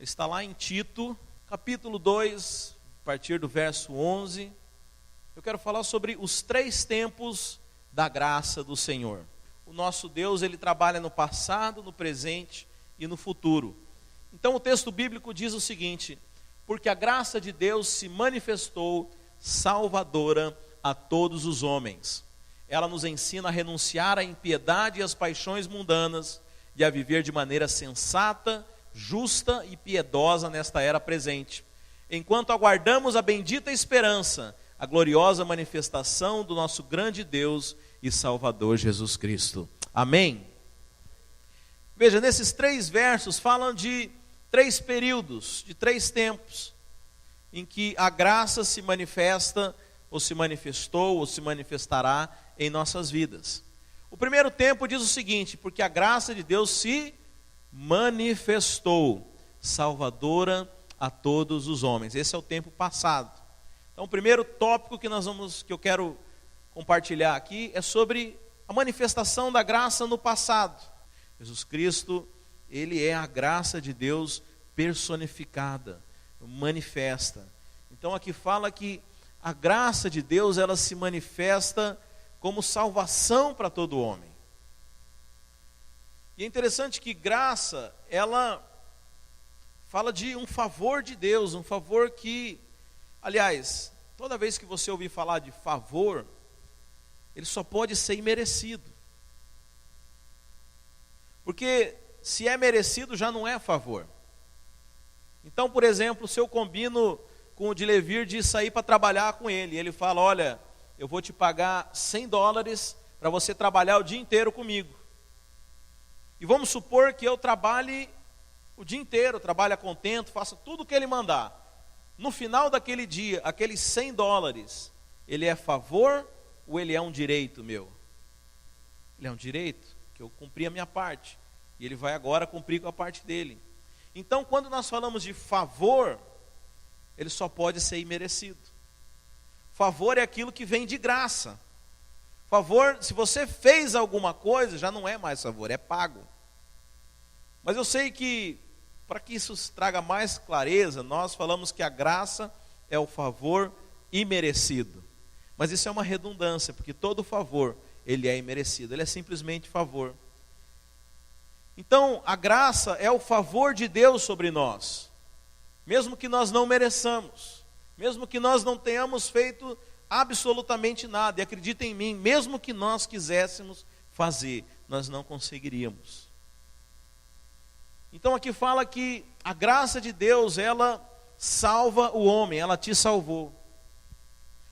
Está lá em Tito, capítulo 2, a partir do verso 11. Eu quero falar sobre os 3 tempos da graça do Senhor. O nosso Deus, Ele trabalha no passado, no presente e no futuro. Então o texto bíblico diz o seguinte: porque a graça de Deus se manifestou salvadora a todos os homens. Ela nos ensina a renunciar à impiedade e às paixões mundanas e a viver de maneira sensata, justa e piedosa nesta era presente, enquanto aguardamos a bendita esperança, a gloriosa manifestação do nosso grande Deus e Salvador Jesus Cristo. Amém? Veja, nesses 3 versos falam de 3 períodos, de 3 tempos, em que a graça se manifesta, ou se manifestou, ou se manifestará em nossas vidas. O primeiro tempo diz o seguinte: porque a graça de Deus se manifestou, salvadora a todos os homens. Esse é o tempo passado. Então, o primeiro tópico que eu quero compartilhar aqui é sobre a manifestação da graça no passado. Jesus Cristo, Ele é a graça de Deus personificada, manifesta. Então aqui fala que a graça de Deus, ela se manifesta como salvação para todo homem. E é interessante que graça, ela fala de um favor de Deus, um favor que, aliás, toda vez que você ouvir falar de favor, ele só pode ser imerecido. Porque se é merecido, já não é favor. Então, por exemplo, se eu combino com o Dilevir de sair para trabalhar com ele, e ele fala: olha, eu vou te pagar $100 para você trabalhar o dia inteiro comigo. E vamos supor que eu trabalhe o dia inteiro, trabalhe contento, faça tudo o que ele mandar. No final daquele dia, aqueles $100, ele é favor ou ele é um direito meu? Ele é um direito, que eu cumpri a minha parte, e ele vai agora cumprir com a parte dele. Então, quando nós falamos de favor, ele só pode ser imerecido. Favor é aquilo que vem de graça. Favor, se você fez alguma coisa, já não é mais favor, é pago. Mas eu sei que, para que isso traga mais clareza, nós falamos que a graça é o favor imerecido. Mas isso é uma redundância, porque todo favor, ele é imerecido, ele é simplesmente favor. Então, a graça é o favor de Deus sobre nós, mesmo que nós não mereçamos, mesmo que nós não tenhamos feito absolutamente nada, e acredita em mim, mesmo que nós quiséssemos fazer, nós não conseguiríamos. Então aqui fala que a graça de Deus, ela salva o homem, ela te salvou.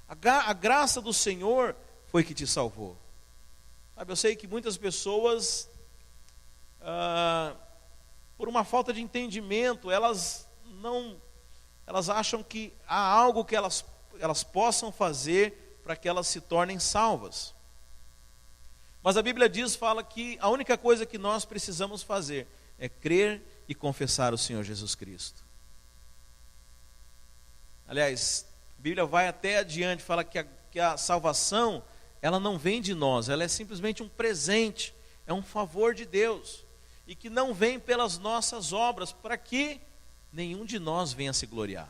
A graça do Senhor foi que te salvou. Sabe, eu sei que muitas pessoas, por uma falta de entendimento, elas acham que há algo que elas possam fazer para que elas se tornem salvas. Mas a Bíblia fala que a única coisa que nós precisamos fazer é crer e confessar o Senhor Jesus Cristo. Aliás, a Bíblia vai até adiante, fala que a salvação, ela não vem de nós, ela é simplesmente um presente, é um favor de Deus, e que não vem pelas nossas obras, para que nenhum de nós venha se gloriar.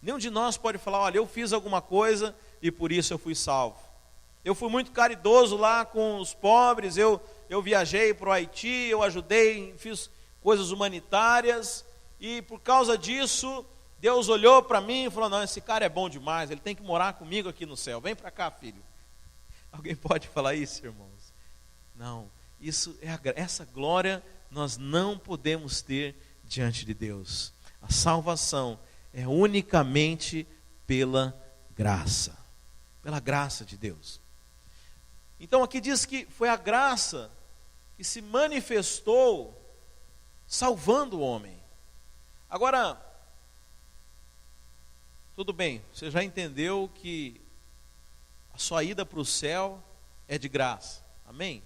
Nenhum de nós pode falar: olha, eu fiz alguma coisa e por isso eu fui salvo. Eu fui muito caridoso lá com os pobres, eu viajei para o Haiti, eu ajudei, fiz coisas humanitárias, e por causa disso, Deus olhou para mim e falou: não, esse cara é bom demais, ele tem que morar comigo aqui no céu, vem para cá, filho. Alguém pode falar isso, irmãos? Não, essa glória nós não podemos ter diante de Deus. A salvação é unicamente pela graça de Deus. Então aqui diz que foi a graça que se manifestou salvando o homem. Agora, tudo bem, você já entendeu que a sua ida para o céu é de graça, amém?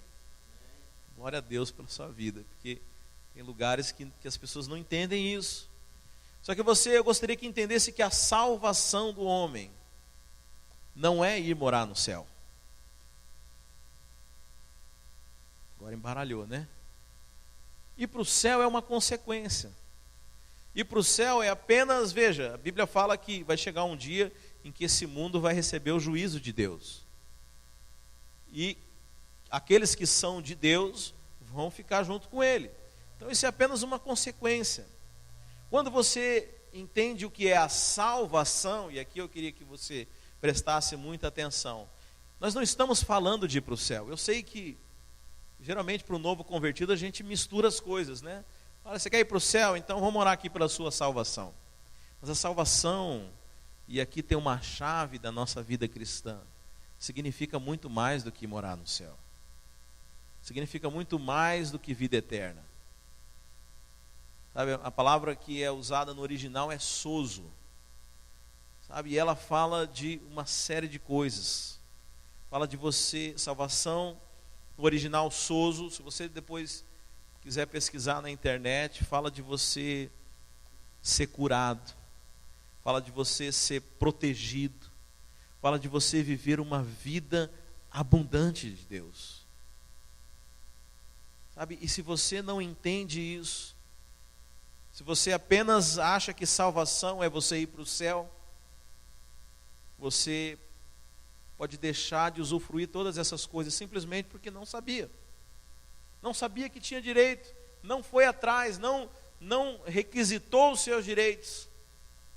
Glória a Deus pela sua vida, porque tem lugares que as pessoas não entendem isso. Só que eu gostaria que entendesse que a salvação do homem não é ir morar no céu. Agora embaralhou, né? Ir para o céu é uma consequência. Ir para o céu é apenas, veja, a Bíblia fala que vai chegar um dia em que esse mundo vai receber o juízo de Deus. E aqueles que são de Deus vão ficar junto com Ele. Então isso é apenas uma consequência. Quando você entende o que é a salvação, e aqui eu queria que você prestasse muita atenção, nós não estamos falando de ir para o céu. Eu sei que, geralmente, para o novo convertido, a gente mistura as coisas, né? Olha, você quer ir para o céu? Então vamos orar aqui pela sua salvação. Mas a salvação, e aqui tem uma chave da nossa vida cristã, significa muito mais do que morar no céu. Significa muito mais do que vida eterna. Sabe, a palavra que é usada no original é sozo. Sabe, e ela fala de uma série de coisas. Fala de você, salvação, no original sozo, se você depois quiser pesquisar na internet, fala de você ser curado, fala de você ser protegido, fala de você viver uma vida abundante de Deus. Sabe, e se você não entende isso, se você apenas acha que salvação é você ir para o céu, você pode deixar de usufruir todas essas coisas simplesmente porque não sabia. Não sabia que tinha direito, não foi atrás, não requisitou os seus direitos,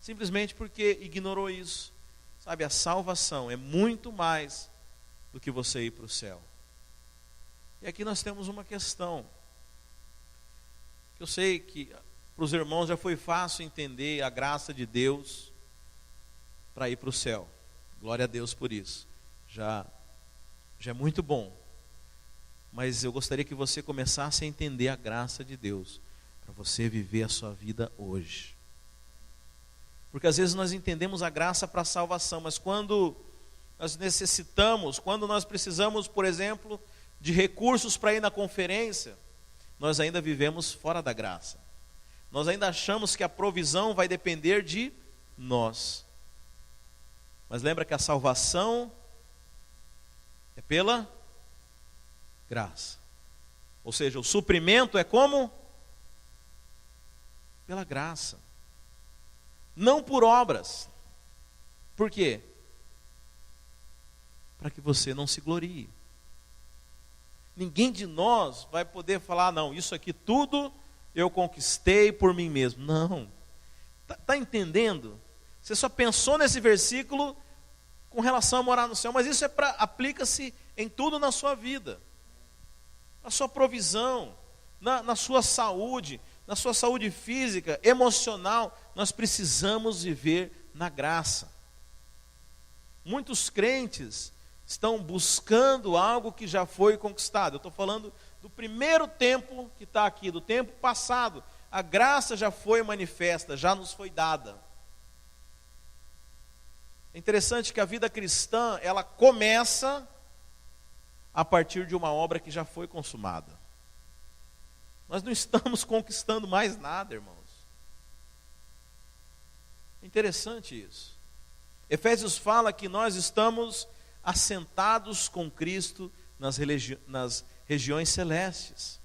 simplesmente porque ignorou isso. Sabe, a salvação é muito mais do que você ir para o céu. E aqui nós temos uma questão. Eu sei que para os irmãos já foi fácil entender a graça de Deus para ir para o céu. Glória a Deus por isso. Já é muito bom. Mas eu gostaria que você começasse a entender a graça de Deus para você viver a sua vida hoje. Porque às vezes nós entendemos a graça para a salvação, mas quando nós necessitamos, quando nós precisamos, por exemplo, de recursos para ir na conferência, nós ainda vivemos fora da graça. Nós ainda achamos que a provisão vai depender de nós. Mas lembra que a salvação é pela graça. Ou seja, o suprimento é como? Pela graça. Não por obras. Por quê? Para que você não se glorie. Ninguém de nós vai poder falar, não, isso aqui tudo eu conquistei por mim mesmo. Não. Está entendendo? Você só pensou nesse versículo com relação a morar no céu, mas isso aplica-se em tudo na sua vida. Na sua provisão, na sua saúde física, emocional, nós precisamos viver na graça. Muitos crentes estão buscando algo que já foi conquistado. Eu estou falando do primeiro tempo que está aqui, do tempo passado. A graça já foi manifesta, já nos foi dada. É interessante que a vida cristã, ela começa a partir de uma obra que já foi consumada. Nós não estamos conquistando mais nada, irmãos. É interessante isso. Efésios fala que nós estamos assentados com Cristo nas regiões celestes.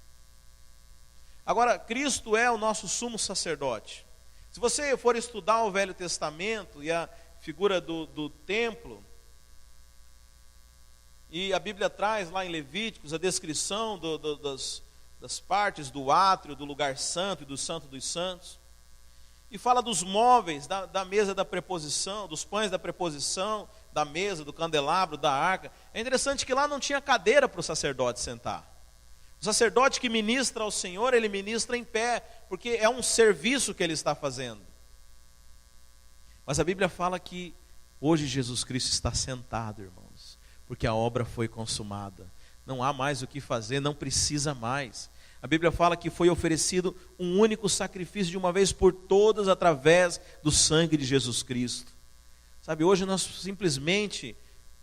Agora, Cristo é o nosso sumo sacerdote. Se você for estudar o Velho Testamento e a figura do templo, e a Bíblia traz lá em Levíticos a descrição das partes do átrio, do lugar santo e do santo dos santos, e fala dos móveis, da mesa da preposição, dos pães da preposição, da mesa, do candelabro, da arca. É interessante que lá não tinha cadeira para o sacerdote sentar. O sacerdote que ministra ao Senhor, ele ministra em pé, porque é um serviço que ele está fazendo. Mas a Bíblia fala que hoje Jesus Cristo está sentado, irmãos, porque a obra foi consumada. Não há mais o que fazer, não precisa mais. A Bíblia fala que foi oferecido um único sacrifício de uma vez por todas através do sangue de Jesus Cristo. Sabe, hoje nós simplesmente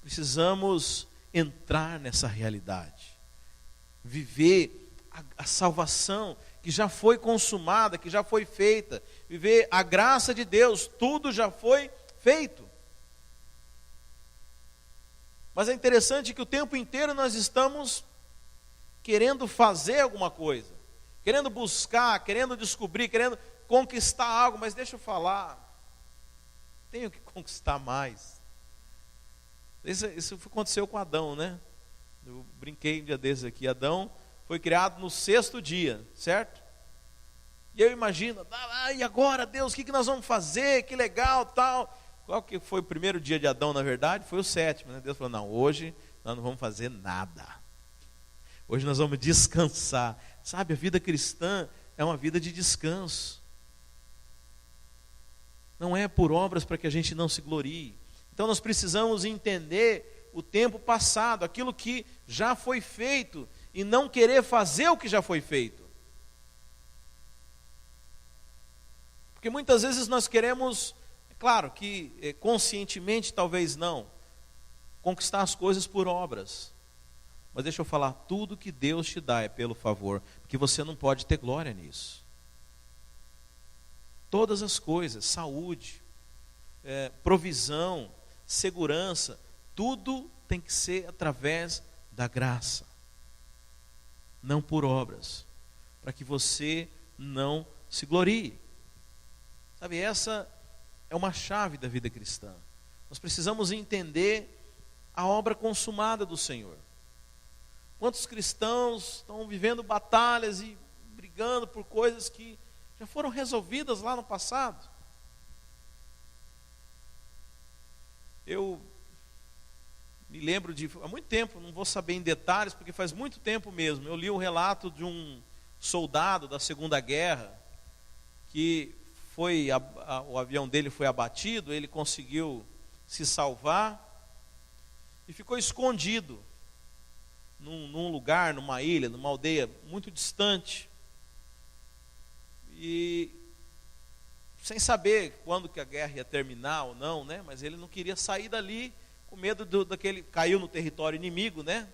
precisamos entrar nessa realidade. Viver a salvação que já foi consumada, que já foi feita. Viver a graça de Deus, tudo já foi feito. Mas é interessante que o tempo inteiro nós estamos querendo fazer alguma coisa, querendo buscar, querendo descobrir, querendo conquistar algo, mas deixa eu falar, tenho que conquistar mais. Isso aconteceu com Adão, né? Eu brinquei um dia desses aqui. Adão foi criado no 6º dia, certo? E eu imagino, e agora, Deus, o que nós vamos fazer? Que legal, tal. Qual que foi o primeiro dia de Adão, na verdade? Foi o 7º, né? Deus falou, não, hoje nós não vamos fazer nada. Hoje nós vamos descansar. Sabe, a vida cristã é uma vida de descanso. Não é por obras para que a gente não se glorie. Então nós precisamos entender o tempo passado, aquilo que já foi feito, e não querer fazer o que já foi feito. Porque muitas vezes nós queremos, é claro que conscientemente talvez não, conquistar as coisas por obras. Mas deixa eu falar, tudo que Deus te dá é pelo favor, porque você não pode ter glória nisso. Todas as coisas, saúde, provisão, segurança, tudo tem que ser através da graça, não por obras, para que você não se glorie. Sabe, essa é uma chave da vida cristã. Nós precisamos entender a obra consumada do Senhor. Quantos cristãos estão vivendo batalhas e brigando por coisas que já foram resolvidas lá no passado? Eu me lembro há muito tempo, não vou saber em detalhes, porque faz muito tempo mesmo, eu li um relato de um soldado da Segunda Guerra, que o avião dele foi abatido, ele conseguiu se salvar, e ficou escondido, num lugar, numa ilha, numa aldeia muito distante, e sem saber quando que a guerra ia terminar ou não, né? Mas ele não queria sair dali, com medo daquele, caiu no território inimigo, né?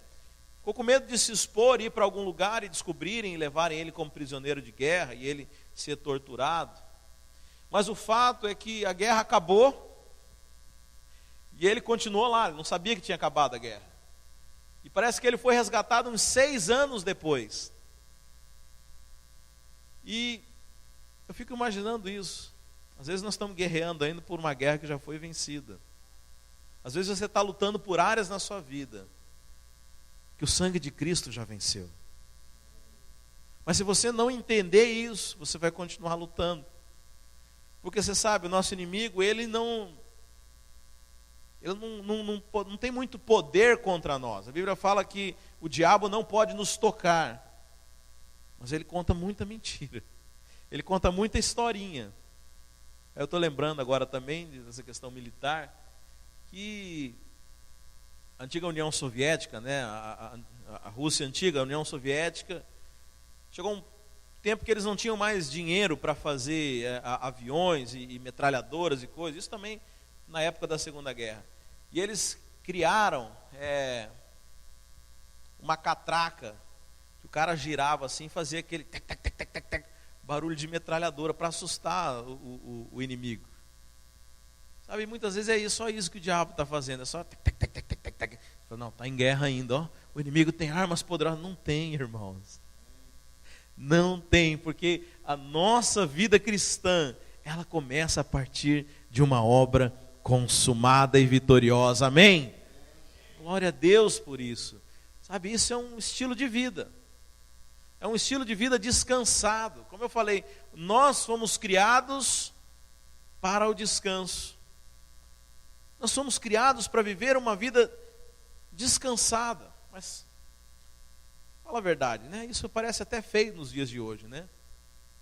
Ficou com medo de se expor, ir para algum lugar e descobrirem, e levarem ele como prisioneiro de guerra, e ele ser torturado. Mas o fato é que a guerra acabou, e ele continuou lá, ele não sabia que tinha acabado a guerra. E parece que ele foi resgatado uns 6 anos depois. E eu fico imaginando isso. Às vezes nós estamos guerreando ainda por uma guerra que já foi vencida. Às vezes você está lutando por áreas na sua vida que o sangue de Cristo já venceu. Mas se você não entender isso, você vai continuar lutando. Porque você sabe, o nosso inimigo, ele não tem muito poder contra nós. A Bíblia fala que o diabo não pode nos tocar. Mas ele conta muita mentira. Ele conta muita historinha. Eu estou lembrando agora também dessa questão militar, que a antiga União Soviética, né, a Rússia antiga, a União Soviética, chegou um tempo que eles não tinham mais dinheiro para fazer aviões e metralhadoras e coisas, isso também na época da Segunda Guerra. E eles criaram uma catraca, que o cara girava assim, fazia aquele tec, tec, tec, tec, tec, tec, barulho de metralhadora para assustar o inimigo. Sabe, muitas vezes é só isso que o diabo está fazendo, é só tec, tec, tec, tec, tec, tec. Não, está em guerra ainda, ó. O inimigo tem armas poderosas. Não tem, irmãos. Não tem, porque a nossa vida cristã, ela começa a partir de uma obra consumada e vitoriosa, amém? Glória a Deus por isso. Sabe, isso é um estilo de vida. É um estilo de vida descansado. Como eu falei, nós fomos criados para o descanso. Nós somos criados para viver uma vida descansada. Mas, fala a verdade, né? Isso parece até feio nos dias de hoje, né?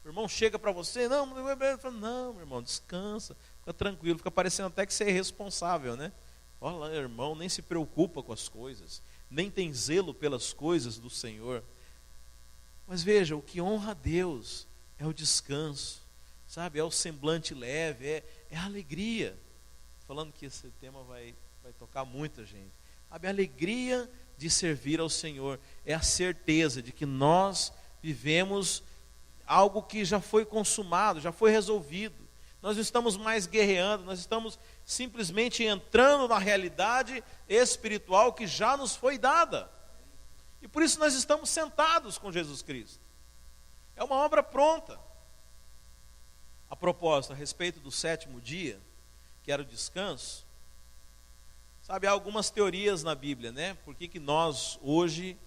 O irmão chega para você, não, meu irmão, descansa, fica tranquilo, fica parecendo até que você é irresponsável, né? Olha, irmão, nem se preocupa com as coisas, nem tem zelo pelas coisas do Senhor. Mas veja, o que honra a Deus é o descanso, sabe? É o semblante leve, é a alegria. Falando que esse tema vai tocar muita gente. Sabe, a alegria de servir ao Senhor é a certeza de que nós vivemos algo que já foi consumado, já foi resolvido. Nós não estamos mais guerreando, nós estamos simplesmente entrando na realidade espiritual que já nos foi dada. E por isso nós estamos sentados com Jesus Cristo. É uma obra pronta. A propósito, a respeito do sétimo dia, que era o descanso, sabe, há algumas teorias na Bíblia, né? Por que nós hoje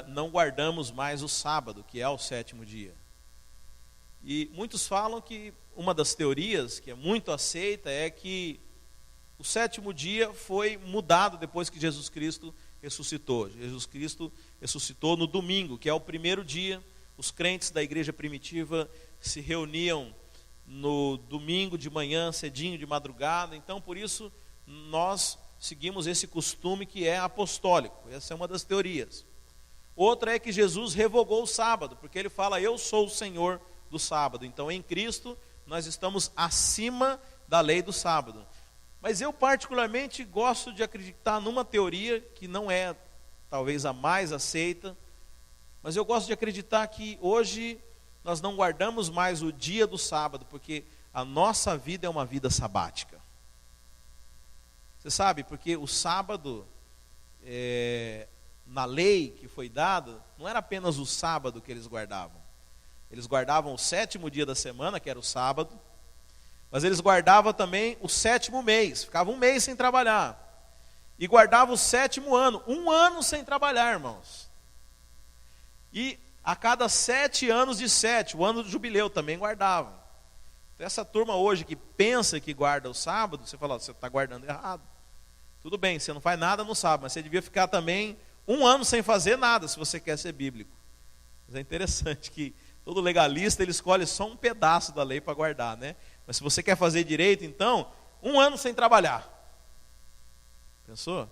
não guardamos mais o sábado, que é o sétimo dia? E muitos falam que uma das teorias, que é muito aceita, é que o sétimo dia foi mudado depois que Jesus Cristo ressuscitou. Jesus Cristo ressuscitou no domingo, que é o primeiro dia. Os crentes da igreja primitiva se reuniam no domingo de manhã, cedinho, de madrugada. Então, por isso, nós seguimos esse costume que é apostólico. Essa é uma das teorias. Outra é que Jesus revogou o sábado, porque ele fala, eu sou o Senhor do sábado. Então, em Cristo, nós estamos acima da lei do sábado. Mas eu particularmente gosto de acreditar numa teoria que não é talvez a mais aceita, mas eu gosto de acreditar que hoje nós não guardamos mais o dia do sábado, porque a nossa vida é uma vida sabática. Você sabe, porque o sábado, na lei que foi dada, não era apenas o sábado que eles guardavam. Eles guardavam o sétimo dia da semana, que era o sábado, mas eles guardavam também o sétimo mês, ficavam um mês sem trabalhar. E guardavam o sétimo ano, um ano sem trabalhar, irmãos. E a cada 7 anos de 7, o ano do jubileu também guardavam. Então essa turma hoje que pensa que guarda o sábado, você fala, você está guardando errado. Tudo bem, você não faz nada no sábado, mas você devia ficar também um ano sem fazer nada, se você quer ser bíblico. Mas é interessante que todo legalista, ele escolhe só um pedaço da lei para guardar, né? Mas se você quer fazer direito, então, um ano sem trabalhar. Pensou?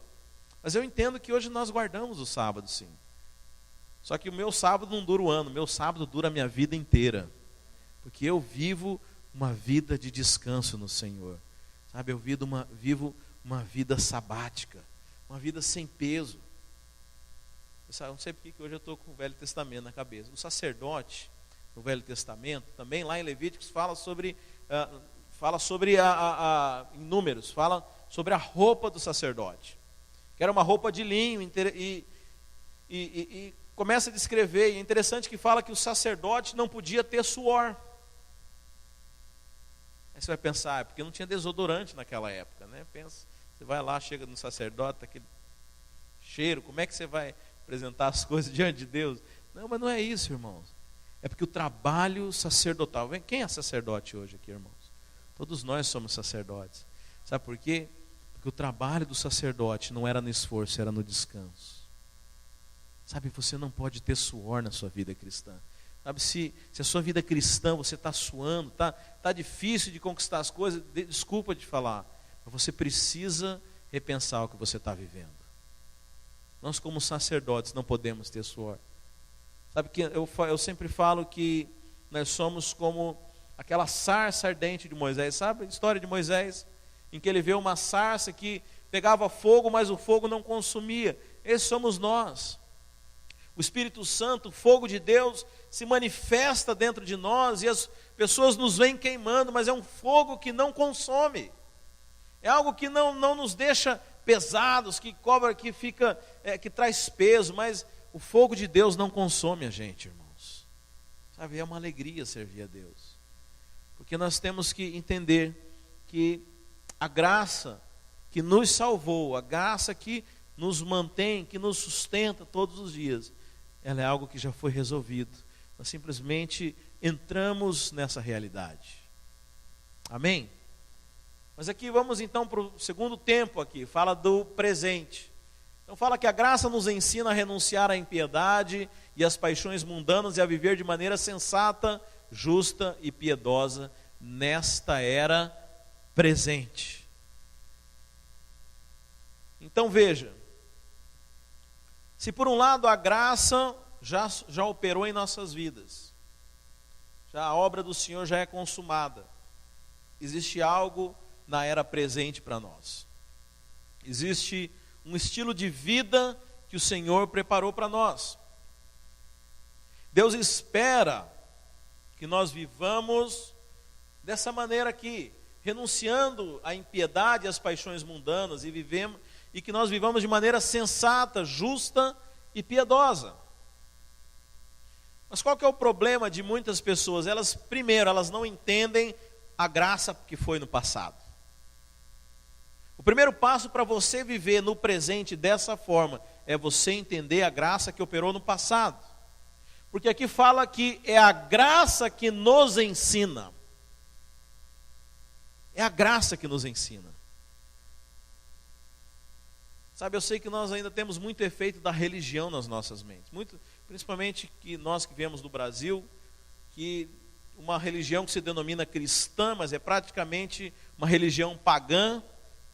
Mas eu entendo que hoje nós guardamos o sábado, sim. Só que o meu sábado não dura o ano, o meu sábado dura a minha vida inteira. Porque eu vivo uma vida de descanso no Senhor. Sabe, eu vivo uma vida sabática, uma vida sem peso. Eu não sei porque que hoje eu estou com o Velho Testamento na cabeça. O sacerdote, no Velho Testamento, também lá em Levíticos, fala sobre em Números, fala sobre a roupa do sacerdote, que era uma roupa de linho, e começa a descrever, e é interessante que fala que o sacerdote não podia ter suor. Aí você vai pensar, porque não tinha desodorante naquela época, né? Pensa, você vai lá, chega no sacerdote, aquele cheiro, como é que você vai apresentar as coisas diante de Deus? Não, mas não é isso, irmãos. É porque o trabalho sacerdotal, quem é sacerdote hoje aqui, irmãos? Todos nós somos sacerdotes. Sabe por quê? Porque o trabalho do sacerdote não era no esforço, era no descanso. Sabe, você não pode ter suor na sua vida cristã. Sabe, se a sua vida cristã, você está suando, tá difícil de conquistar as coisas, desculpa de falar, mas você precisa repensar o que você está vivendo. Nós como sacerdotes não podemos ter suor. Sabe que eu sempre falo que nós somos como aquela sarça ardente de Moisés. Sabe a história de Moisés? Em que ele vê uma sarça que pegava fogo, mas o fogo não consumia. Esses somos nós. O Espírito Santo, o fogo de Deus, se manifesta dentro de nós e as pessoas nos veem queimando, mas é um fogo que não consome. É algo que não nos deixa pesados, que cobra, que fica, que traz peso, mas o fogo de Deus não consome a gente, irmãos. Sabe, é uma alegria servir a Deus. Porque nós temos que entender que a graça que nos salvou, a graça que nos mantém, que nos sustenta todos os dias, ela é algo que já foi resolvido. Nós simplesmente entramos nessa realidade. Amém? Mas aqui vamos então para o segundo tempo aqui, fala do presente. Então fala que a graça nos ensina a renunciar à impiedade e às paixões mundanas e a viver de maneira sensata, justa e piedosa nesta era presente. Então veja, se por um lado a graça já operou em nossas vidas, já a obra do Senhor já é consumada, existe algo na era presente para nós. Existe um estilo de vida que o Senhor preparou para nós. Deus espera que nós vivamos dessa maneira aqui, renunciando à impiedade e às paixões mundanas, e que nós vivamos de maneira sensata, justa e piedosa. Mas qual que é o problema de muitas pessoas? Primeiro, elas não entendem a graça que foi no passado. O primeiro passo para você viver no presente dessa forma é você entender a graça que operou no passado. Porque aqui fala que é a graça que nos ensina. É a graça que nos ensina. Sabe, eu sei que nós ainda temos muito efeito da religião nas nossas mentes. Principalmente que nós que viemos do Brasil, que uma religião que se denomina cristã, mas é praticamente uma religião pagã,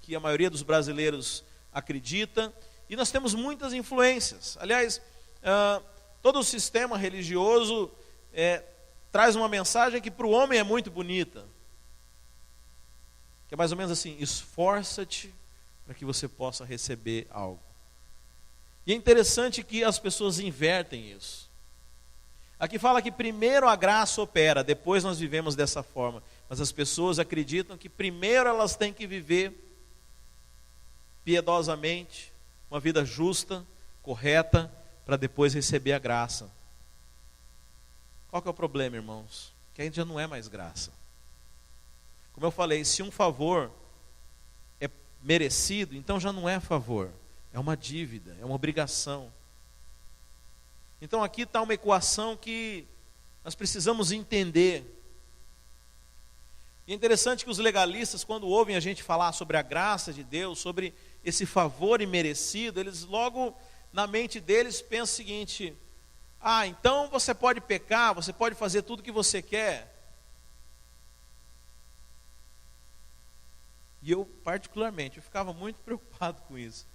que a maioria dos brasileiros acredita. E nós temos muitas influências. Aliás, todo o sistema religioso traz uma mensagem que para o homem é muito bonita. Que é mais ou menos assim: esforça-te para que você possa receber algo. E é interessante que as pessoas invertem isso. Aqui fala que primeiro a graça opera, depois nós vivemos dessa forma. Mas as pessoas acreditam que primeiro elas têm que viver piedosamente, uma vida justa, correta, para depois receber a graça. Qual que é o problema, irmãos? Que aí já não é mais graça. Como eu falei, se um favor é merecido, então já não é favor, é uma dívida, é uma obrigação. Então aqui está uma equação que nós precisamos entender. E é interessante que os legalistas, quando ouvem a gente falar sobre a graça de Deus, sobre esse favor imerecido, eles logo na mente deles pensam o seguinte: então você pode pecar, você pode fazer tudo o que você quer. E eu, particularmente, eu ficava muito preocupado com isso.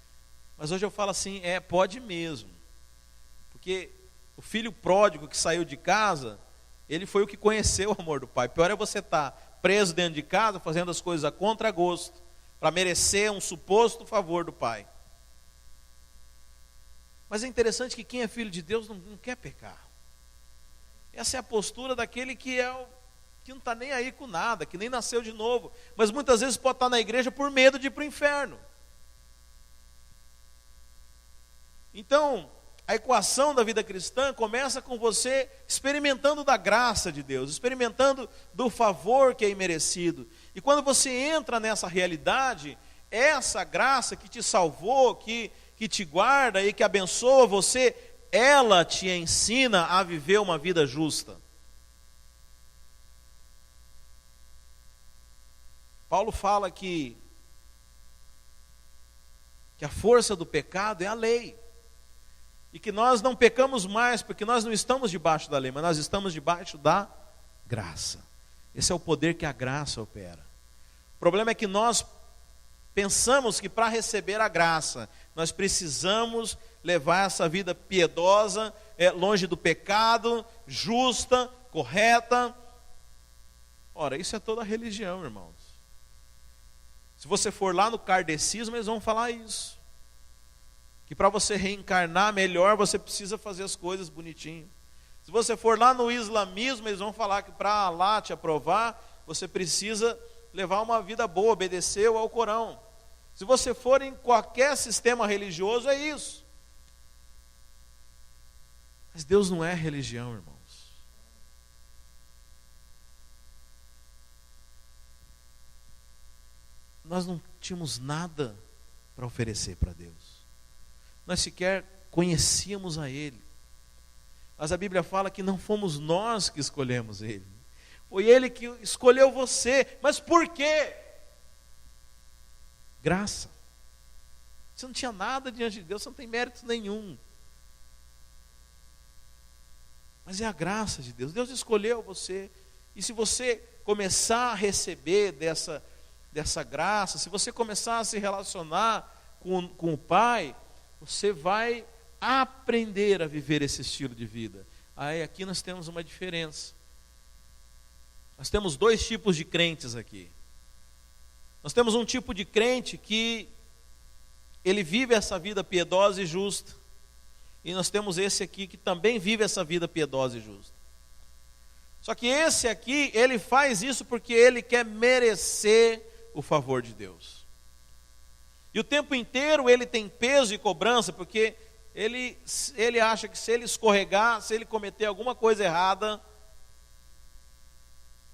Mas hoje eu falo assim, pode mesmo. Porque o filho pródigo que saiu de casa, ele foi o que conheceu o amor do pai. Pior é você estar preso dentro de casa, fazendo as coisas a contragosto, para merecer um suposto favor do pai. Mas é interessante que quem é filho de Deus não quer pecar. Essa é a postura daquele que não está nem aí com nada, que nem nasceu de novo, mas muitas vezes pode estar na igreja por medo de ir para o inferno. Então, a equação da vida cristã começa com você experimentando da graça de Deus, experimentando do favor que é imerecido. E quando você entra nessa realidade, essa graça que te salvou, que te guarda e que abençoa você, ela te ensina a viver uma vida justa. Paulo fala que a força do pecado é a lei. E que nós não pecamos mais porque nós não estamos debaixo da lei, mas nós estamos debaixo da graça. Esse é o poder que a graça opera. O problema é que nós pensamos que para receber a graça, nós precisamos levar essa vida piedosa, longe do pecado, justa, correta. Ora, isso é toda a religião, irmãos. Se você for lá no kardecismo, eles vão falar isso. Que para você reencarnar melhor, você precisa fazer as coisas bonitinho. Se você for lá no islamismo, eles vão falar que para Allah te aprovar, você precisa levar uma vida boa, obedecer ao Corão. Se você for em qualquer sistema religioso, é isso. Mas Deus não é religião, irmãos. Nós não tínhamos nada para oferecer para Deus. Nós sequer conhecíamos a Ele. Mas a Bíblia fala que não fomos nós que escolhemos Ele. Foi Ele que escolheu você. Mas por quê? Graça. Você não tinha nada diante de Deus, você não tem mérito nenhum. Mas é a graça de Deus. Deus escolheu você. E se você começar a receber dessa graça, se você começar a se relacionar com o Pai, você vai aprender a viver esse estilo de vida. Aí aqui nós temos uma diferença. Nós temos dois tipos de crentes aqui. Nós temos um tipo de crente que ele vive essa vida piedosa e justa. E nós temos esse aqui que também vive essa vida piedosa e justa. Só que esse aqui, ele faz isso porque ele quer merecer o favor de Deus. E o tempo inteiro ele tem peso e cobrança, porque ele acha que se ele escorregar, se ele cometer alguma coisa errada,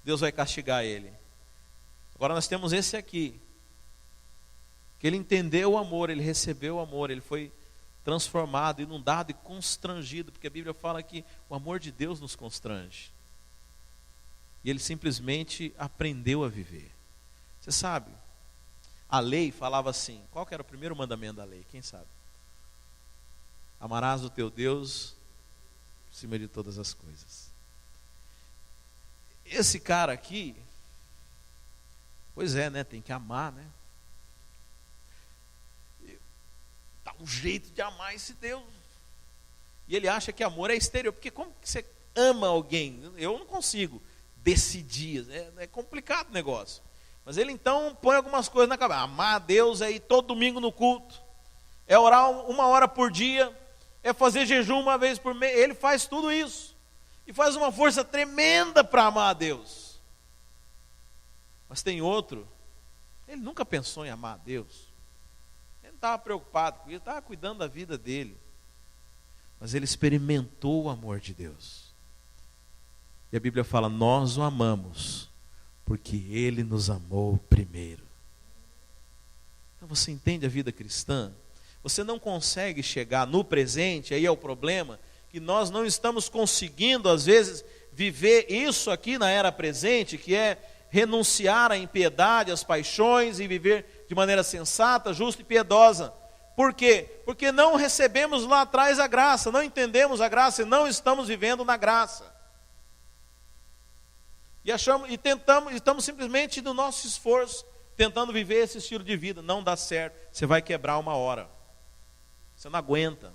Deus vai castigar ele. Agora nós temos esse aqui, que ele entendeu o amor, ele recebeu o amor, ele foi transformado, inundado e constrangido, porque a Bíblia fala que o amor de Deus nos constrange. E ele simplesmente aprendeu a viver. Você sabe, a lei falava assim, qual que era o primeiro mandamento da lei? Quem sabe? Amarás o teu Deus acima de todas as coisas. Esse cara aqui, pois é, né? Tem que amar, né? Dá um jeito de amar esse Deus. E ele acha que amor é exterior, porque como que você ama alguém? Eu não consigo decidir, é complicado o negócio. Mas ele então põe algumas coisas na cabeça. Amar a Deus é ir todo domingo no culto, é orar 1 hora por dia, é fazer jejum 1 vez por mês. Ele faz tudo isso e faz uma força tremenda para amar a Deus. Mas tem outro, ele nunca pensou em amar a Deus. Ele não estava preocupado com isso, estava cuidando da vida dele. Mas ele experimentou o amor de Deus. E a Bíblia fala, nós o amamos porque ele nos amou primeiro. Então você entende a vida cristã? Você não consegue chegar no presente, aí é o problema, que nós não estamos conseguindo, às vezes, viver isso aqui na era presente, que é renunciar à impiedade, às paixões e viver de maneira sensata, justa e piedosa. Por quê? Porque não recebemos lá atrás a graça, não entendemos a graça e não estamos vivendo na graça. E estamos simplesmente no nosso esforço, tentando viver esse estilo de vida. Não dá certo, você vai quebrar 1 hora. Você não aguenta.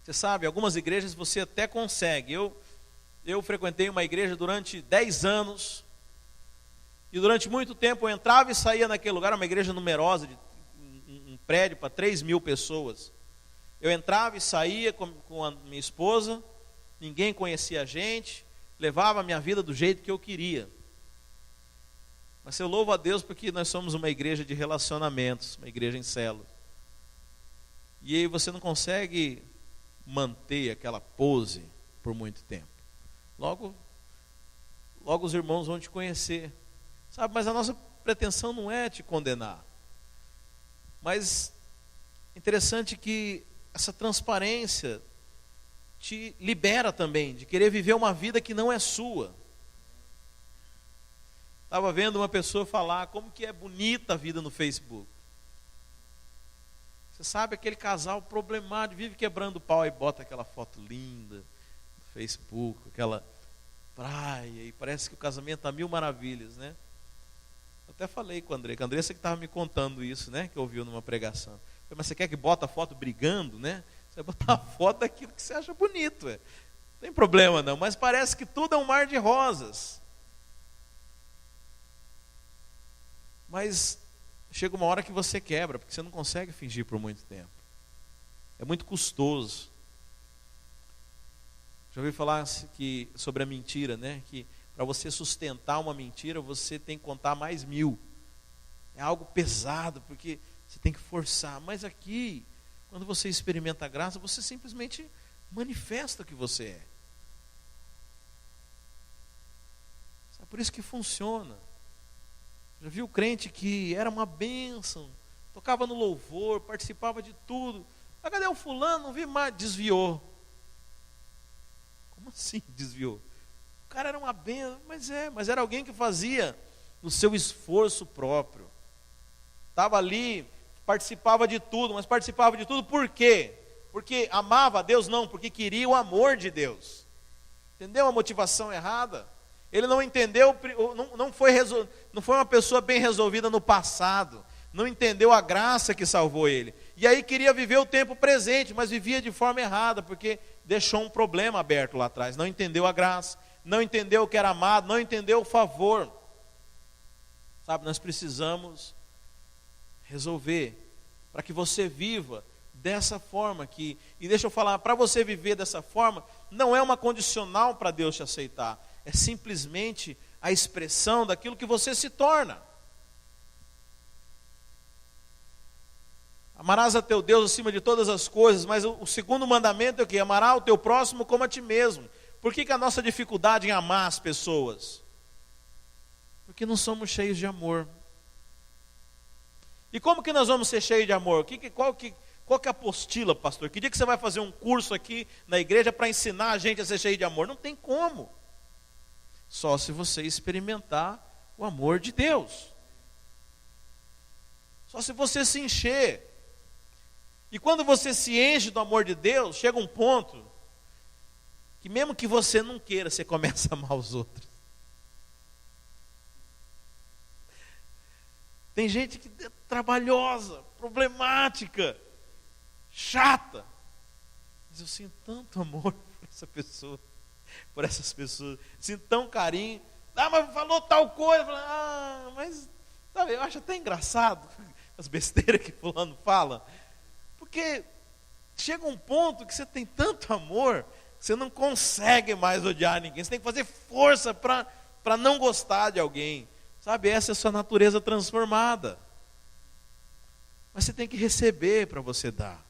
Você sabe, algumas igrejas você até consegue. Eu frequentei uma igreja durante 10 anos. E durante muito tempo eu entrava e saía naquele lugar, uma igreja numerosa, um prédio para 3.000 pessoas. Eu entrava e saía com a minha esposa, ninguém conhecia a gente, levava a minha vida do jeito que eu queria. Mas eu louvo a Deus porque nós somos uma igreja de relacionamentos, uma igreja em célula. E aí você não consegue manter aquela pose por muito tempo. Logo os irmãos vão te conhecer. Sabe, mas a nossa pretensão não é te condenar. Mas interessante que essa transparência te libera também de querer viver uma vida que não é sua. Estava vendo uma pessoa falar como que é bonita a vida no Facebook. Você sabe, aquele casal problemático, vive quebrando pau e bota aquela foto linda no Facebook, aquela praia, e parece que o casamento está 1000 maravilhas, né? Eu até falei com a Andressa que estava me contando isso, né? Que ouviu numa pregação. Eu falei, mas você quer que bota a foto brigando, né? Você vai botar a foto daquilo que você acha bonito, Não tem problema não, mas parece que tudo é um mar de rosas. Mas chega uma hora que você quebra, porque você não consegue fingir por muito tempo. É muito custoso. Já ouvi falar sobre a mentira, né? Que para você sustentar uma mentira, você tem que contar mais 1000. É algo pesado, porque você tem que forçar. Mas aqui, quando você experimenta a graça, você simplesmente manifesta o que você é. É por isso que funciona. Já viu crente que era uma bênção, tocava no louvor, participava de tudo. Mas cadê o fulano? Não vi mais, desviou. Como assim desviou? O cara era uma bênção, mas era alguém que fazia no seu esforço próprio. Estava ali, participava de tudo, mas participava de tudo por quê? Porque amava a Deus? Não, porque queria o amor de Deus. Entendeu a motivação errada? Ele não entendeu, não foi uma pessoa bem resolvida no passado, não entendeu a graça que salvou ele. E aí queria viver o tempo presente, mas vivia de forma errada, porque deixou um problema aberto lá atrás. Não entendeu a graça, não entendeu o que era amado, não entendeu o favor. Sabe, nós precisamos resolver, para que você viva dessa forma aqui. E deixa eu falar, para você viver dessa forma, não é uma condicional para Deus te aceitar. É simplesmente a expressão daquilo que você se torna. Amarás a teu Deus acima de todas as coisas, mas o segundo mandamento é o quê? Amarás o teu próximo como a ti mesmo. Por que a nossa dificuldade em amar as pessoas? Porque não somos cheios de amor. E como que nós vamos ser cheios de amor? Qual que é a apostila, pastor? Que dia que você vai fazer um curso aqui na igreja para ensinar a gente a ser cheio de amor? Não tem como. Só se você experimentar o amor de Deus. Só se você se encher. E quando você se enche do amor de Deus, chega um ponto que mesmo que você não queira, você começa a amar os outros. Tem gente que é trabalhosa, problemática, chata. Mas eu sinto tanto amor por essa pessoa, por essas pessoas. Sinto tão carinho. Mas falou tal coisa. Mas sabe, eu acho até engraçado as besteiras que fulano fala. Porque chega um ponto que você tem tanto amor, que você não consegue mais odiar ninguém. Você tem que fazer força para não gostar de alguém. Sabe, essa é a sua natureza transformada. Mas você tem que receber para você dar.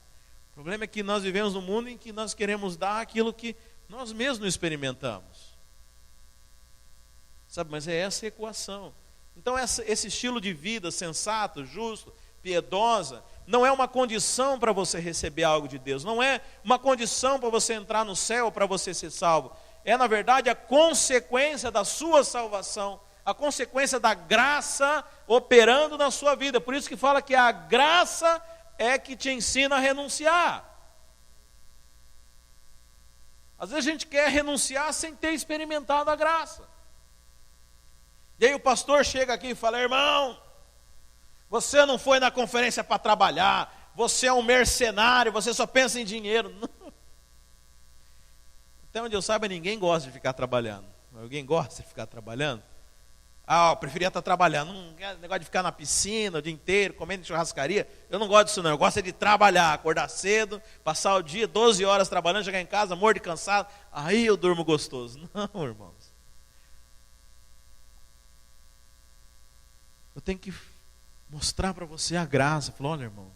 O problema é que nós vivemos num mundo em que nós queremos dar aquilo que nós mesmos não experimentamos. Sabe, mas é essa a equação. Então esse estilo de vida sensato, justo, piedosa, não é uma condição para você receber algo de Deus. Não é uma condição para você entrar no céu, para você ser salvo. É, na verdade, a consequência da sua salvação. A consequência da graça operando na sua vida. Por isso que fala que a graça é que te ensina a renunciar. Às vezes a gente quer renunciar sem ter experimentado a graça. E aí o pastor chega aqui e fala: irmão, você não foi na conferência para trabalhar, você é um mercenário, você só pensa em dinheiro. Não. Até onde eu saiba, ninguém gosta de ficar trabalhando. Alguém gosta de ficar trabalhando? Eu preferia estar trabalhando. Não negócio de ficar na piscina o dia inteiro, comendo em churrascaria. Eu não gosto disso não. Eu gosto de trabalhar, acordar cedo, passar o dia 12 horas trabalhando, chegar em casa morto e cansado. Aí eu durmo gostoso. Não, irmãos. Eu tenho que mostrar para você a graça. Falar: olha, irmão,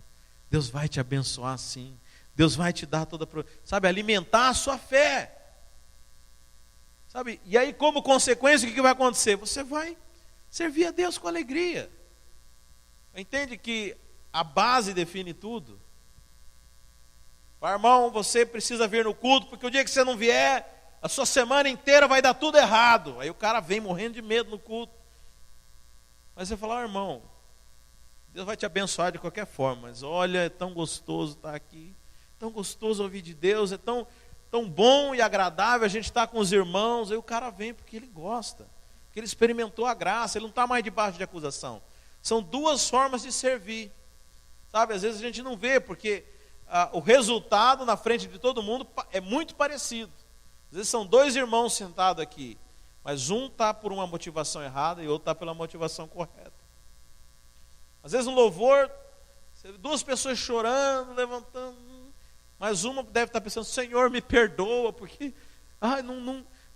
Deus vai te abençoar sim. Deus vai te dar toda... Sabe, alimentar a sua fé. Sabe, e aí como consequência o que vai acontecer? Você vai servir a Deus com alegria. Entende que a base define tudo? Irmão, você precisa vir no culto, porque o dia que você não vier, a sua semana inteira vai dar tudo errado. Aí o cara vem morrendo de medo no culto. Mas você fala: irmão, Deus vai te abençoar de qualquer forma, mas olha, é tão gostoso estar aqui, tão gostoso ouvir de Deus, é tão bom e agradável a gente estar com os irmãos. Aí o cara vem porque ele gosta, porque ele experimentou a graça, ele não está mais debaixo de acusação. São duas formas de servir. Sabe, às vezes a gente não vê, porque o resultado na frente de todo mundo é muito parecido. Às vezes são dois irmãos sentados aqui, mas um está por uma motivação errada e o outro está pela motivação correta. Às vezes no louvor, duas pessoas chorando, levantando, mas uma deve estar pensando: Senhor, me perdoa, porque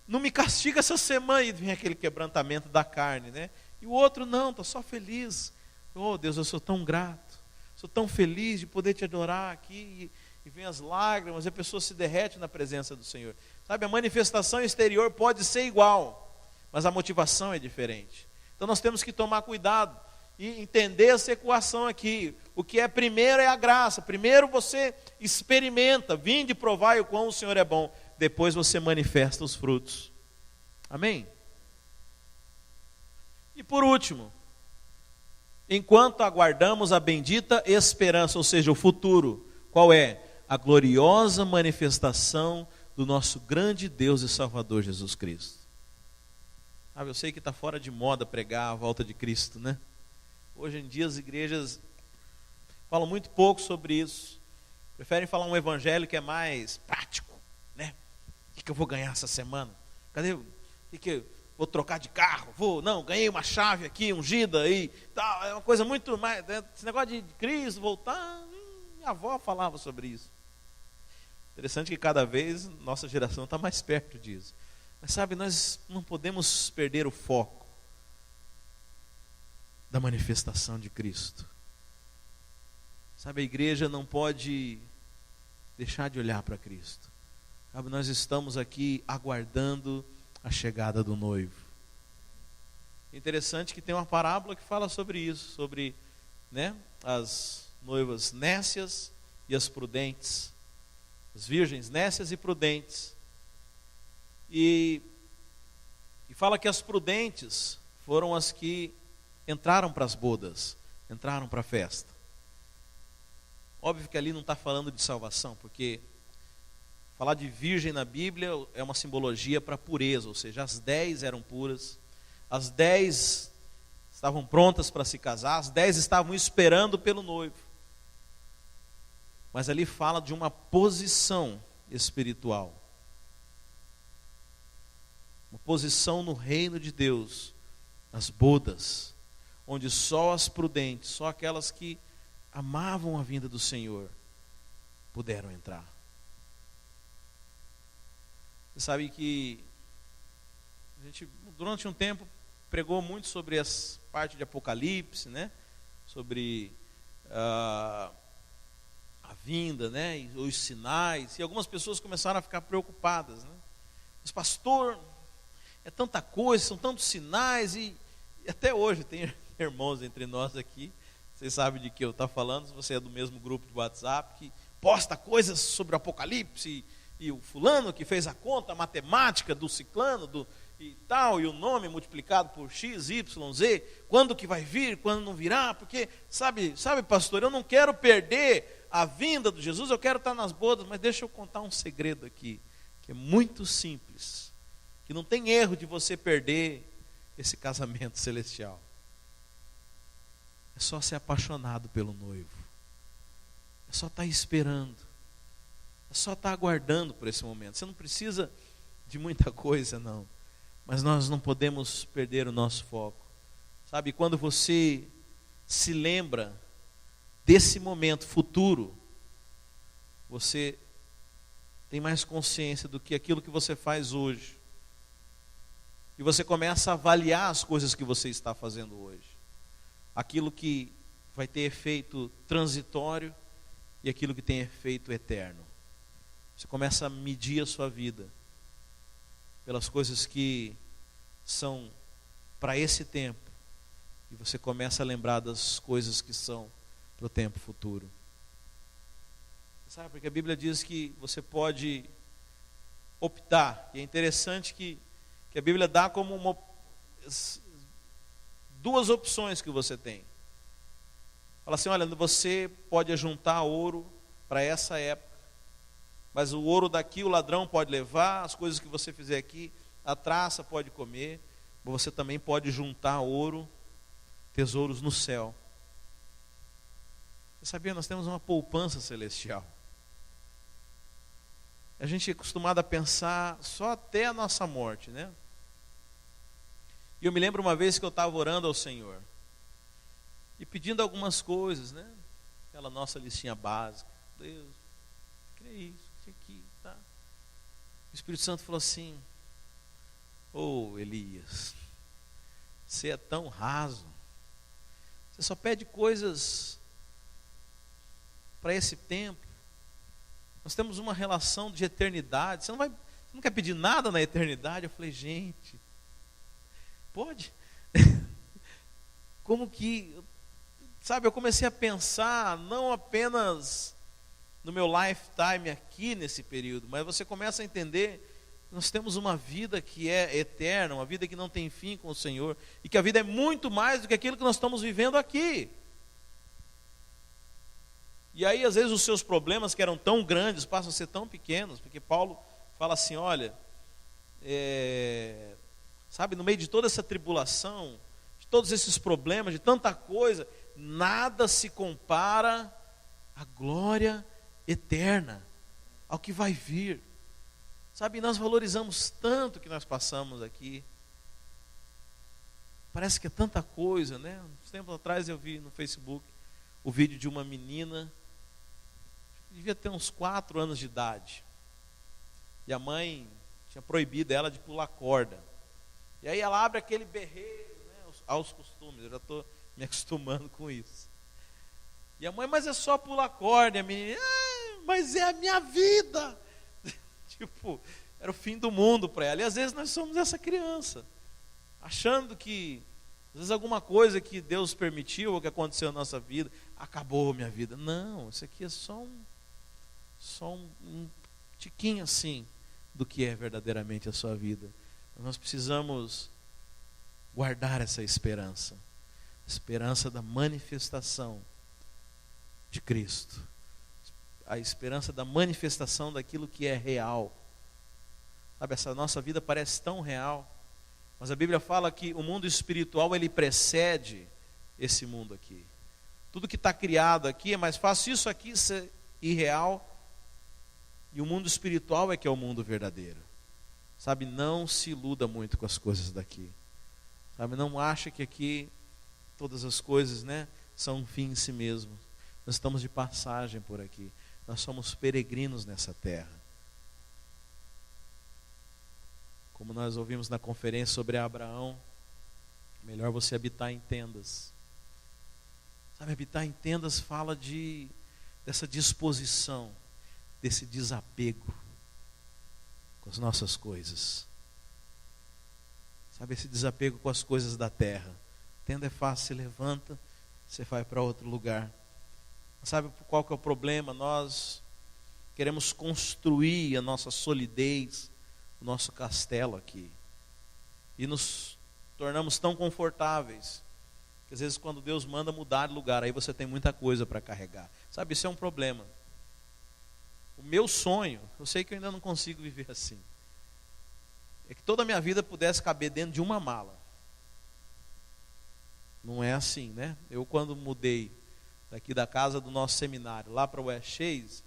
não me castiga essa semana. E vem aquele quebrantamento da carne, né? E o outro não, está só feliz. Oh Deus, eu sou tão grato, sou tão feliz de poder te adorar aqui. E vem as lágrimas, e a pessoa se derrete na presença do Senhor. Sabe, a manifestação exterior pode ser igual, mas a motivação é diferente. Então nós temos que tomar cuidado e entender essa equação aqui. O que é primeiro é a graça. Primeiro você experimenta, vinde provar o quão o Senhor é bom. Depois você manifesta os frutos. Amém? E por último, enquanto aguardamos a bendita esperança, ou seja, o futuro, qual é? A gloriosa manifestação do nosso grande Deus e Salvador Jesus Cristo. Eu sei que está fora de moda pregar a volta de Cristo, né? Hoje em dia as igrejas falam muito pouco sobre isso. Preferem falar um evangelho que é mais prático, né? O que eu vou ganhar essa semana? Cadê? Vou trocar de carro? Ganhei uma chave aqui, ungida aí. Tal. É uma coisa muito mais... Esse negócio de Cristo voltar... Minha avó falava sobre isso. Interessante que cada vez nossa geração está mais perto disso. Mas sabe, nós não podemos perder o foco da manifestação de Cristo. Sabe, a igreja não pode deixar de olhar para Cristo. Sabe, nós estamos aqui aguardando a chegada do noivo. É interessante que tem uma parábola que fala sobre isso, sobre, né, as noivas nécias e as prudentes, as virgens nécias e prudentes. E fala que as prudentes foram as que entraram para as bodas, entraram para a festa. Óbvio que ali não está falando de salvação, porque falar de virgem na Bíblia é uma simbologia para pureza, ou seja, as 10 eram puras, as 10 estavam prontas para se casar, as 10 estavam esperando pelo noivo. Mas ali fala de uma posição espiritual, uma posição no reino de Deus, as bodas, onde só as prudentes, só aquelas que amavam a vinda do Senhor puderam entrar. Você sabe que a gente, durante um tempo, pregou muito sobre as partes de Apocalipse, né? Sobre a vinda, né? E os sinais. E algumas pessoas começaram a ficar preocupadas, né? Mas pastor, é tanta coisa, são tantos sinais, e até hoje tem irmãos entre nós aqui, vocês sabem de que eu estou falando, se você é do mesmo grupo de WhatsApp, que posta coisas sobre o Apocalipse, e o fulano que fez a conta, a matemática do ciclano, e tal, e o nome multiplicado por X, Y, Z, quando que vai vir, quando não virá, porque, sabe pastor, eu não quero perder a vinda de Jesus, eu quero estar nas bodas, mas deixa eu contar um segredo aqui, que é muito simples, que não tem erro de você perder esse casamento celestial. É só ser apaixonado pelo noivo, é só estar esperando, é só estar aguardando por esse momento. Você não precisa de muita coisa, não, mas nós não podemos perder o nosso foco. Sabe, quando você se lembra desse momento futuro, você tem mais consciência do que aquilo que você faz hoje. E você começa a avaliar as coisas que você está fazendo hoje. Aquilo que vai ter efeito transitório e aquilo que tem efeito eterno. Você começa a medir a sua vida pelas coisas que são para esse tempo. E você começa a lembrar das coisas que são para o tempo futuro. Sabe, porque a Bíblia diz que você pode optar. E é interessante que a Bíblia dá como duas opções que você tem. Fala assim, olha, você pode juntar ouro para essa época, mas o ouro daqui o ladrão pode levar, as coisas que você fizer aqui, a traça pode comer, mas você também pode juntar ouro, tesouros no céu. Você sabia, nós temos uma poupança celestial. A gente é acostumado a pensar só até a nossa morte, né? E eu me lembro uma vez que eu estava orando ao Senhor e pedindo algumas coisas, né? Aquela nossa listinha básica. Deus, queria isso aqui, tá? O Espírito Santo falou assim: ô Elias, você é tão raso, você só pede coisas para esse tempo. Nós temos uma relação de eternidade, você não quer pedir nada na eternidade? Eu falei, gente, pode? Como que, sabe, eu comecei a pensar não apenas no meu lifetime aqui nesse período, mas você começa a entender que nós temos uma vida que é eterna, uma vida que não tem fim com o Senhor, e que a vida é muito mais do que aquilo que nós estamos vivendo aqui. E aí às vezes os seus problemas que eram tão grandes passam a ser tão pequenos, porque Paulo fala assim, olha, sabe, no meio de toda essa tribulação, de todos esses problemas, de tanta coisa, nada se compara à glória eterna, ao que vai vir. Sabe, nós valorizamos tanto o que nós passamos aqui. Parece que é tanta coisa, né? Uns tempos atrás eu vi no Facebook o vídeo de uma menina, devia ter uns 4 anos de idade, e a mãe tinha proibido ela de pular corda. E aí ela abre aquele berreiro, né, aos costumes, eu já estou me acostumando com isso. E a mãe, mas é só pular corda. E a menina, mas é a minha vida. Tipo, era o fim do mundo para ela. E às vezes nós somos essa criança, achando que, às vezes alguma coisa que Deus permitiu ou que aconteceu na nossa vida, acabou minha vida. Não, isso aqui é só um tiquinho assim do que é verdadeiramente a sua vida. Nós precisamos guardar essa esperança, a esperança da manifestação de Cristo, a esperança da manifestação daquilo que é real. Sabe, essa nossa vida parece tão real, mas a Bíblia fala que o mundo espiritual, ele precede esse mundo aqui. Tudo que está criado aqui, é mais fácil isso aqui ser irreal, e o mundo espiritual é que é o mundo verdadeiro. Sabe, não se iluda muito com as coisas daqui. Sabe, não acha que aqui todas as coisas, são um fim em si mesmo. Nós estamos de passagem por aqui. Nós somos peregrinos nessa terra. Como nós ouvimos na conferência sobre Abraão, melhor você habitar em tendas. Sabe, habitar em tendas fala dessa disposição, desse desapego com as nossas coisas. Sabe, esse desapego com as coisas da terra. Tenda é fácil, você levanta, você vai para outro lugar. Sabe qual que é o problema? Nós queremos construir a nossa solidez, o nosso castelo aqui. E nos tornamos tão confortáveis, que às vezes quando Deus manda mudar de lugar, aí você tem muita coisa para carregar. Sabe, isso é um problema. O meu sonho, eu sei que eu ainda não consigo viver assim, é que toda a minha vida pudesse caber dentro de uma mala. Não é assim, né? Eu quando mudei daqui da casa do nosso seminário, lá para o West Chase,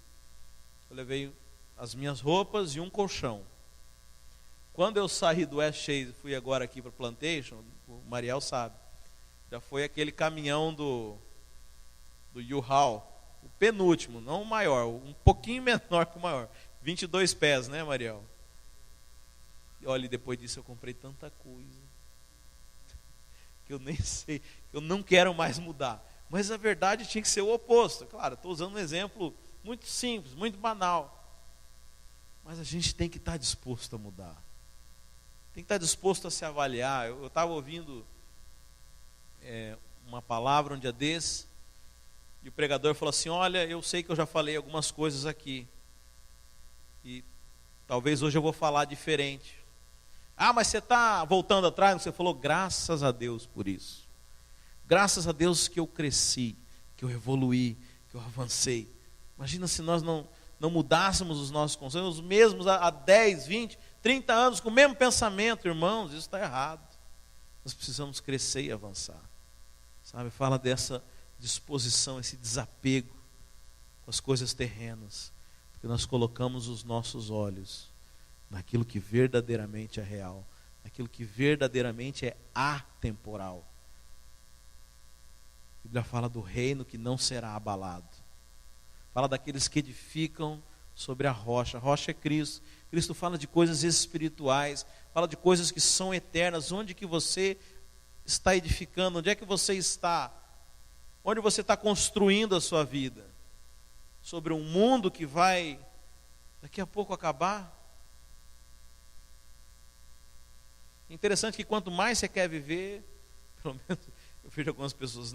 eu levei as minhas roupas e um colchão. Quando eu saí do West Chase, fui agora aqui para o Plantation, o Mariel sabe, já foi aquele caminhão do U-Haul, o penúltimo, não o maior, um pouquinho menor que o maior, 22 pés, né, Mariel? E olha, depois disso eu comprei tanta coisa, que eu nem sei, eu não quero mais mudar. Mas a verdade tinha que ser o oposto. Claro, estou usando um exemplo muito simples, muito banal. Mas a gente tem que estar disposto a mudar. Tem que estar disposto a se avaliar. Eu estava ouvindo uma palavra um dia desse, e o pregador falou assim, olha, eu sei que eu já falei algumas coisas aqui, e talvez hoje eu vou falar diferente. Ah, mas você está voltando atrás? Você falou, graças a Deus por isso. Graças a Deus que eu cresci, que eu evoluí, que eu avancei. Imagina se nós não mudássemos os nossos conceitos, os mesmos há 10, 20, 30 anos, com o mesmo pensamento, irmãos, isso está errado. Nós precisamos crescer e avançar. Sabe, fala dessa disposição, esse desapego com as coisas terrenas, porque nós colocamos os nossos olhos naquilo que verdadeiramente é real, naquilo que verdadeiramente é atemporal. A Bíblia fala do reino que não será abalado. Fala daqueles que edificam sobre a rocha. A rocha é Cristo. Cristo fala de coisas espirituais, fala de coisas que são eternas. Onde que você está edificando? Onde é que você está? Onde você está construindo a sua vida? Sobre um mundo que vai daqui a pouco acabar? Interessante que quanto mais você quer viver, pelo menos eu vejo algumas pessoas,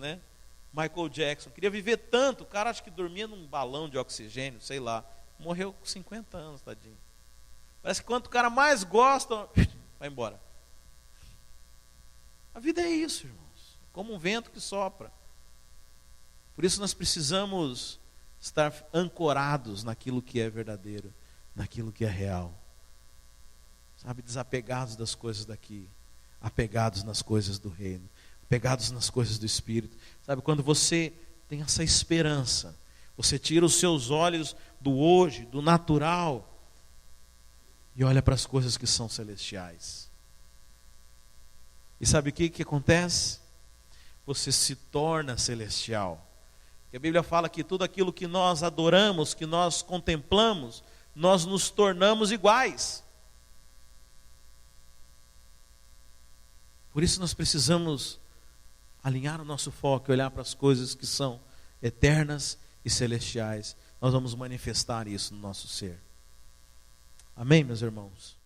Michael Jackson, queria viver tanto, o cara acho que dormia num balão de oxigênio, sei lá, morreu com 50 anos, tadinho. Parece que quanto o cara mais gosta, vai embora. A vida é isso, irmãos, como um vento que sopra. Por isso nós precisamos estar ancorados naquilo que é verdadeiro, naquilo que é real. Sabe, desapegados das coisas daqui, apegados nas coisas do reino, apegados nas coisas do Espírito. Sabe, quando você tem essa esperança, você tira os seus olhos do hoje, do natural, e olha para as coisas que são celestiais. E sabe o que acontece? Você se torna celestial. E a Bíblia fala que tudo aquilo que nós adoramos, que nós contemplamos, nós nos tornamos iguais. Por isso nós precisamos alinhar o nosso foco e olhar para as coisas que são eternas e celestiais. Nós vamos manifestar isso no nosso ser. Amém, meus irmãos?